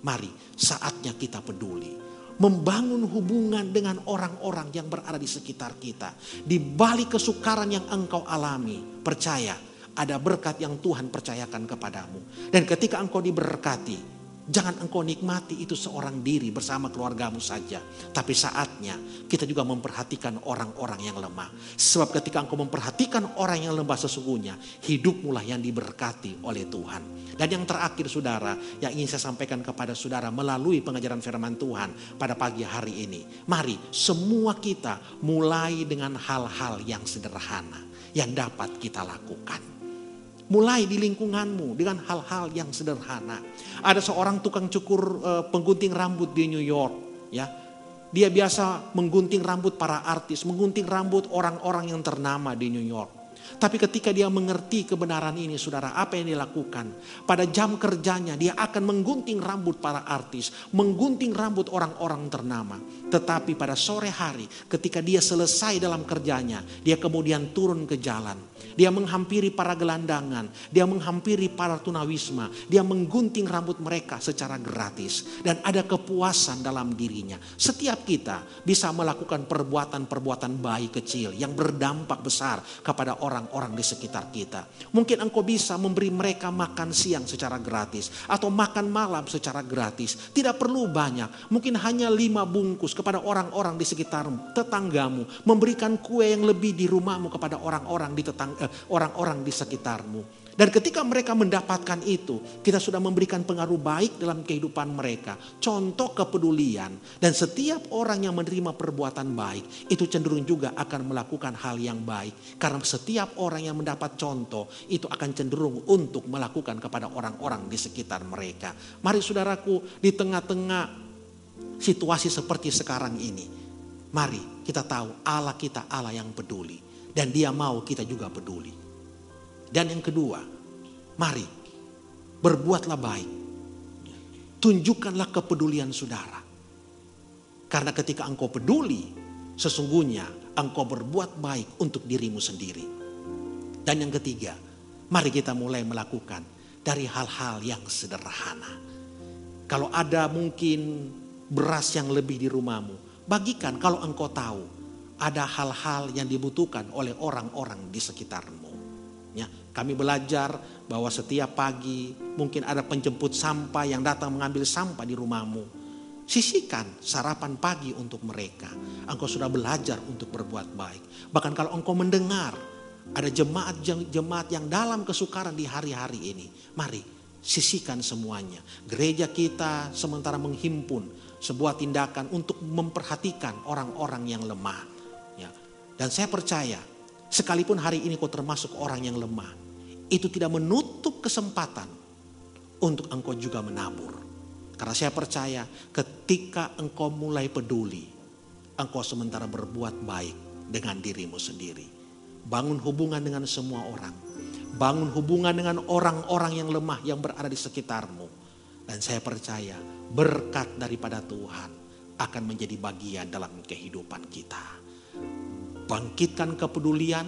Mari saatnya kita peduli. Membangun hubungan dengan orang-orang yang berada di sekitar kita. Di balik kesukaran yang engkau alami, percaya ada berkat yang Tuhan percayakan kepadamu. Dan ketika engkau diberkati, jangan engkau nikmati itu seorang diri bersama keluargamu saja. Tapi saatnya kita juga memperhatikan orang-orang yang lemah. Sebab ketika engkau memperhatikan orang yang lemah sesungguhnya, hidupmu lah yang diberkati oleh Tuhan. Dan yang terakhir saudara, yang ingin saya sampaikan kepada saudara melalui pengajaran firman Tuhan pada pagi hari ini. Mari semua kita mulai dengan hal-hal yang sederhana yang dapat kita lakukan. Mulai di lingkunganmu dengan hal-hal yang sederhana. Ada seorang tukang cukur penggunting rambut di New York, ya. Dia biasa menggunting rambut para artis, menggunting rambut orang-orang yang ternama di New York. Tapi ketika dia mengerti kebenaran ini, saudara, apa yang dilakukan? Pada jam kerjanya dia akan menggunting rambut para artis, menggunting rambut orang-orang ternama. Tetapi pada sore hari ketika dia selesai dalam kerjanya, dia kemudian turun ke jalan. Dia menghampiri para gelandangan, dia menghampiri para tunawisma, dia menggunting rambut mereka secara gratis. Dan ada kepuasan dalam dirinya. Setiap kita bisa melakukan perbuatan-perbuatan baik kecil yang berdampak besar kepada orang-orang di sekitar kita. Mungkin engkau bisa memberi mereka makan siang secara gratis atau makan malam secara gratis. Tidak perlu banyak, mungkin hanya 5 bungkus kepada orang-orang di sekitarmu, tetanggamu. Memberikan kue yang lebih di rumahmu kepada orang-orang di sekitarmu. Dan ketika mereka mendapatkan itu, kita sudah memberikan pengaruh baik dalam kehidupan mereka. Contoh kepedulian. Dan setiap orang yang menerima perbuatan baik, itu cenderung juga akan melakukan hal yang baik. Karena setiap orang yang mendapat contoh, itu akan cenderung untuk melakukan kepada orang-orang di sekitar mereka. Mari saudaraku, di tengah-tengah situasi seperti sekarang ini, mari kita tahu Allah kita Allah yang peduli. Dan Dia mau kita juga peduli. Dan yang kedua, mari berbuatlah baik. Tunjukkanlah kepedulian saudara. Karena ketika engkau peduli, sesungguhnya engkau berbuat baik untuk dirimu sendiri. Dan yang ketiga, mari kita mulai melakukan dari hal-hal yang sederhana. Kalau ada mungkin beras yang lebih di rumahmu, bagikan kalau engkau tahu ada hal-hal yang dibutuhkan oleh orang-orang di sekitarmu. Ya, kami belajar bahwa setiap pagi mungkin ada penjemput sampah yang datang mengambil sampah di rumahmu. Sisihkan sarapan pagi untuk mereka. Engkau sudah belajar untuk berbuat baik. Bahkan kalau engkau mendengar ada jemaat yang dalam kesukaran di hari-hari ini, mari sisihkan semuanya. Gereja kita sementara menghimpun sebuah tindakan untuk memperhatikan orang-orang yang lemah. Ya. Dan saya percaya, sekalipun hari ini kau termasuk orang yang lemah, itu tidak menutup kesempatan untuk engkau juga menabur. Karena saya percaya ketika engkau mulai peduli, engkau sementara berbuat baik dengan dirimu sendiri. Bangun hubungan dengan semua orang. Bangun hubungan dengan orang-orang yang lemah yang berada di sekitarmu. Dan saya percaya berkat daripada Tuhan akan menjadi bagian dalam kehidupan kita. Bangkitkan kepedulian,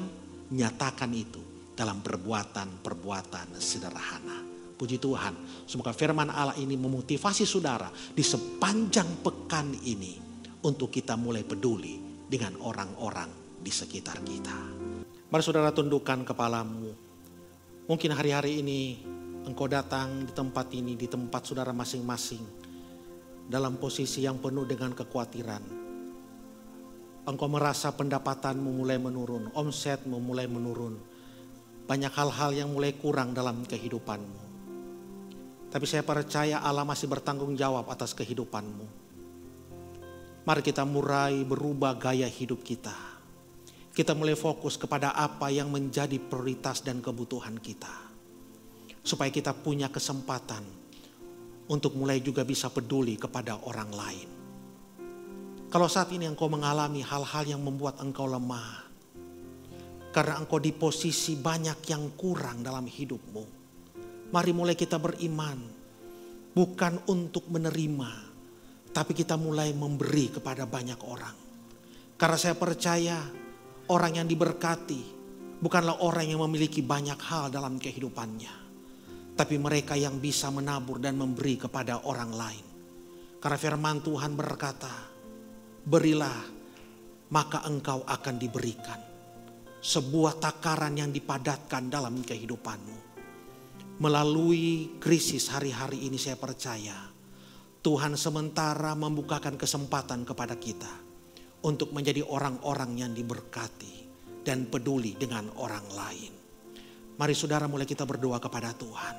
nyatakan itu dalam perbuatan-perbuatan sederhana. Puji Tuhan, semoga firman Allah ini memotivasi saudara di sepanjang pekan ini untuk kita mulai peduli dengan orang-orang di sekitar kita. Mari saudara tundukkan kepalamu. Mungkin hari-hari ini engkau datang di tempat ini, di tempat saudara masing-masing, dalam posisi yang penuh dengan kekhawatiran. Engkau merasa pendapatanmu mulai menurun, omsetmu mulai menurun. Banyak hal-hal yang mulai kurang dalam kehidupanmu. Tapi saya percaya Allah masih bertanggung jawab atas kehidupanmu. Mari kita mulai berubah gaya hidup kita. Kita mulai fokus kepada apa yang menjadi prioritas dan kebutuhan kita. Supaya kita punya kesempatan untuk mulai juga bisa peduli kepada orang lain. Kalau saat ini engkau mengalami hal-hal yang membuat engkau lemah, karena engkau di posisi banyak yang kurang dalam hidupmu, mari mulai kita beriman, bukan untuk menerima, tapi kita mulai memberi kepada banyak orang. Karena saya percaya orang yang diberkati bukanlah orang yang memiliki banyak hal dalam kehidupannya, tapi mereka yang bisa menabur dan memberi kepada orang lain. Karena firman Tuhan berkata, berilah, maka engkau akan diberikan. Sebuah takaran yang dipadatkan dalam kehidupanmu. Melalui krisis hari-hari ini saya percaya, Tuhan sementara membukakan kesempatan kepada kita untuk menjadi orang-orang yang diberkati dan peduli dengan orang lain. Mari saudara mulai kita berdoa kepada Tuhan.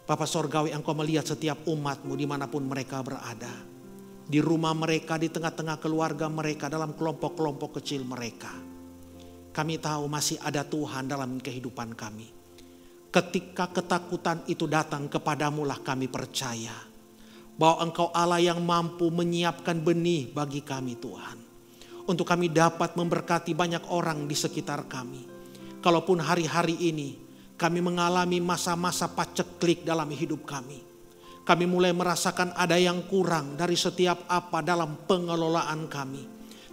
Bapa Sorgawi, engkau melihat setiap umatmu dimanapun mereka berada. Di rumah mereka, di tengah-tengah keluarga mereka, dalam kelompok-kelompok kecil mereka. Kami tahu masih ada Tuhan dalam kehidupan kami. Ketika ketakutan itu datang kepadamu lah kami percaya bahwa Engkau Allah yang mampu menyiapkan benih bagi kami Tuhan. Untuk kami dapat memberkati banyak orang di sekitar kami. Kalaupun hari-hari ini kami mengalami masa-masa paceklik dalam hidup kami. Kami mulai merasakan ada yang kurang dari setiap apa dalam pengelolaan kami.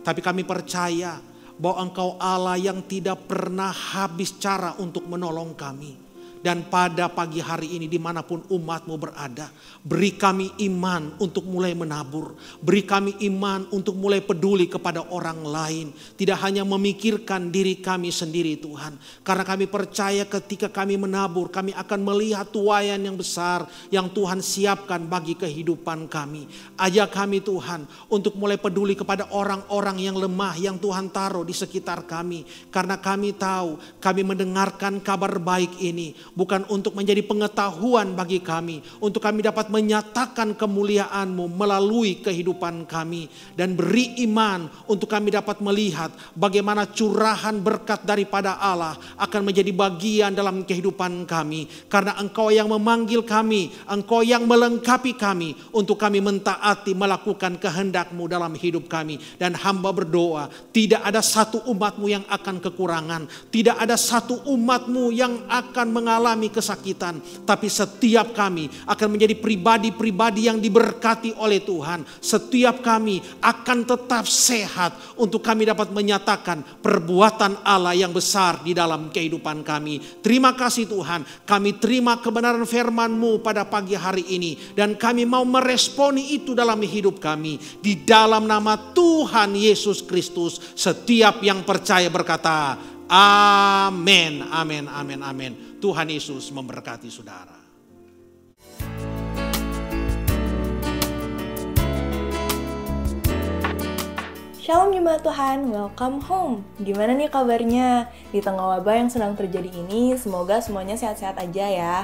Tapi kami percaya bahwa Engkau Allah yang tidak pernah habis cara untuk menolong kami. Dan pada pagi hari ini dimanapun umatmu berada, beri kami iman untuk mulai menabur. Beri kami iman untuk mulai peduli kepada orang lain. Tidak hanya memikirkan diri kami sendiri Tuhan. Karena kami percaya ketika kami menabur, kami akan melihat tuaian yang besar yang Tuhan siapkan bagi kehidupan kami. Ajak kami Tuhan untuk mulai peduli kepada orang-orang yang lemah yang Tuhan taruh di sekitar kami. Karena kami tahu, kami mendengarkan kabar baik ini bukan untuk menjadi pengetahuan bagi kami, untuk kami dapat menyatakan kemuliaan-Mu melalui kehidupan kami, dan beri iman untuk kami dapat melihat bagaimana curahan berkat daripada Allah akan menjadi bagian dalam kehidupan kami, karena Engkau yang memanggil kami, Engkau yang melengkapi kami untuk kami mentaati melakukan kehendak-Mu dalam hidup kami. Dan hamba berdoa, tidak ada satu umat-Mu yang akan kekurangan, tidak ada satu umat-Mu yang akan mengalami kesakitan, tapi setiap kami akan menjadi pribadi-pribadi yang diberkati oleh Tuhan. Setiap kami akan tetap sehat untuk kami dapat menyatakan perbuatan Allah yang besar di dalam kehidupan kami. Terima kasih Tuhan, kami terima kebenaran firman-Mu pada pagi hari ini, dan kami mau meresponi itu dalam hidup kami. Di dalam nama Tuhan Yesus Kristus, setiap yang percaya berkata, amin, amin, amin, amin. Tuhan Yesus memberkati saudara. Shalom jemaat Tuhan, welcome home. Gimana nih kabarnya? Di tengah wabah yang sedang terjadi ini, semoga semuanya sehat-sehat aja ya.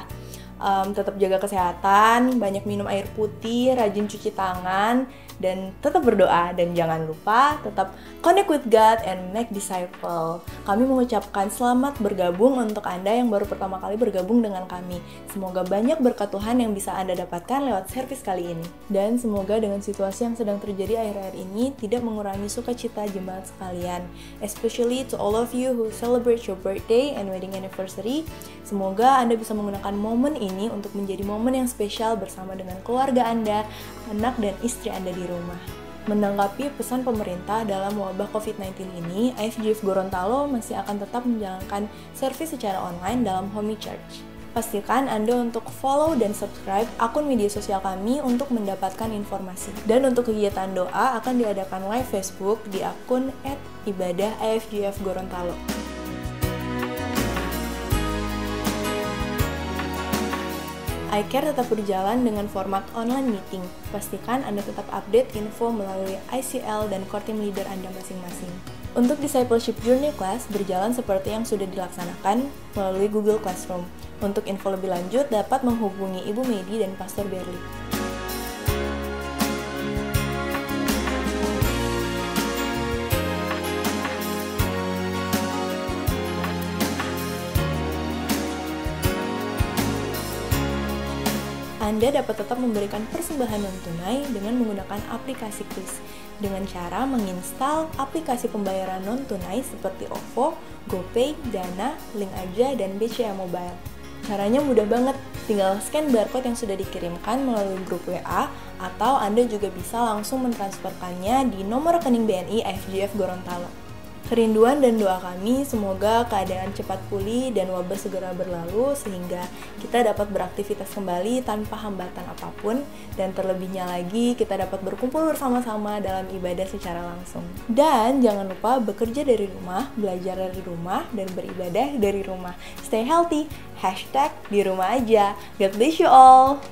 Tetap jaga kesehatan, banyak minum air putih, rajin cuci tangan, dan tetap berdoa. Dan jangan lupa tetap connect with God and make disciple. Kami mengucapkan selamat bergabung untuk Anda yang baru pertama kali bergabung dengan kami. Semoga banyak berkat Tuhan yang bisa Anda dapatkan lewat servis kali ini. Dan semoga dengan situasi yang sedang terjadi akhir-akhir ini tidak mengurangi sukacita jemaat sekalian. Especially to all of you who celebrate your birthday and wedding anniversary. Semoga Anda bisa menggunakan momen ini untuk menjadi momen yang spesial bersama dengan keluarga Anda, anak dan istri Anda di rumah. Menanggapi pesan pemerintah dalam wabah COVID-19 ini, IFGF Gorontalo masih akan tetap menjalankan servis secara online dalam Homey Church. Pastikan Anda untuk follow dan subscribe akun media sosial kami untuk mendapatkan informasi. Dan untuk kegiatan doa akan diadakan live Facebook di akun @ibadah_IFGF Gorontalo. iCare tetap berjalan dengan format online meeting. Pastikan Anda tetap update info melalui ICL dan core team leader Anda masing-masing. Untuk Discipleship Journey Class berjalan seperti yang sudah dilaksanakan melalui Google Classroom. Untuk info lebih lanjut dapat menghubungi Ibu Medi dan Pastor Berli. Anda dapat tetap memberikan persembahan non-tunai dengan menggunakan aplikasi Kris dengan cara menginstal aplikasi pembayaran non-tunai seperti OVO, GoPay, Dana, Link Aja, dan BCA Mobile. Caranya mudah banget, tinggal scan barcode yang sudah dikirimkan melalui grup WA, atau Anda juga bisa langsung mentransferkannya di nomor rekening BNI IFGF Gorontalo. Kerinduan dan doa kami semoga keadaan cepat pulih dan wabah segera berlalu sehingga kita dapat beraktivitas kembali tanpa hambatan apapun, dan terlebihnya lagi kita dapat berkumpul bersama-sama dalam ibadah secara langsung. Dan jangan lupa bekerja dari rumah, belajar dari rumah, dan beribadah dari rumah. Stay healthy, #di rumah aja. God bless you all.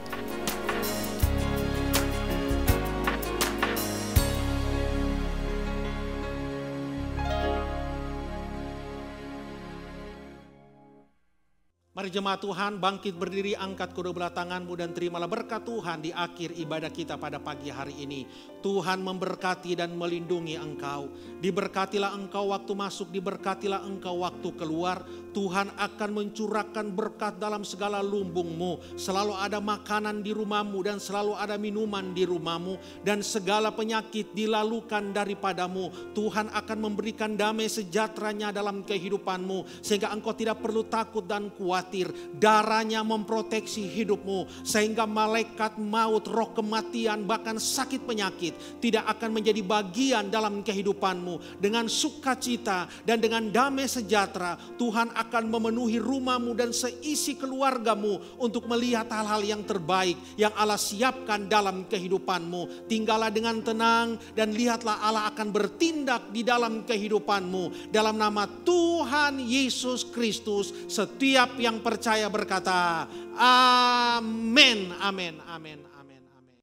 Mari jemaat Tuhan bangkit berdiri, angkat kedua belah tanganmu dan terimalah berkat Tuhan di akhir ibadah kita pada pagi hari ini. Tuhan memberkati dan melindungi engkau. Diberkatilah engkau waktu masuk, diberkatilah engkau waktu keluar. Tuhan akan mencurahkan berkat dalam segala lumbungmu. Selalu ada makanan di rumahmu dan selalu ada minuman di rumahmu. Dan segala penyakit dilalukan daripadamu. Tuhan akan memberikan damai sejahteranya dalam kehidupanmu. Sehingga engkau tidak perlu takut dan khawatir. Darahnya memproteksi hidupmu. Sehingga malaikat maut, roh kematian, bahkan sakit penyakit tidak akan menjadi bagian dalam kehidupanmu. Dengan sukacita dan dengan damai sejahtera, Tuhan akan memenuhi rumahmu dan seisi keluargamu untuk melihat hal-hal yang terbaik yang Allah siapkan dalam kehidupanmu. Tinggallah dengan tenang dan lihatlah Allah akan bertindak di dalam kehidupanmu. Dalam nama Tuhan Yesus Kristus, setiap yang percaya berkata, amin, amin, amin, amin, amin.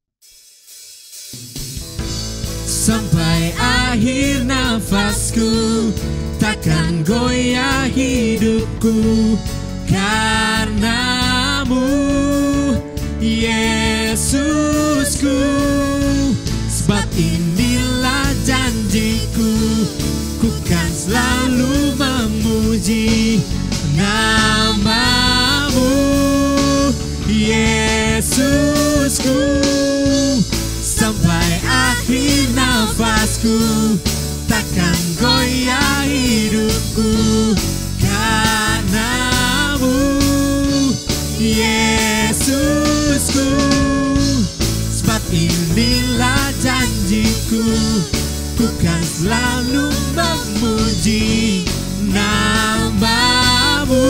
Sampai akhir nafasku, takkan goyah hidupku, Karena-Mu Yesusku, sebab inilah janjiku, ku kan selalu memuji nama-Mu Yesusku, sampai akhir nafasku, takkan goyah hidupku. Karena-Mu Yesusku, sebab inilah janjiku, ku kan selalu memuji nama-Mu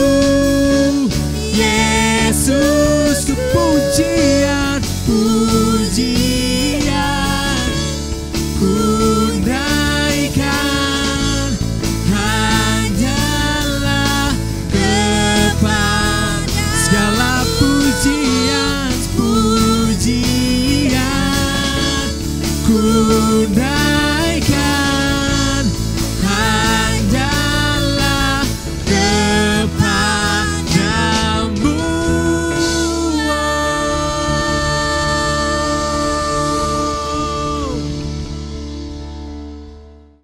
Yesusku. Pujian, pujian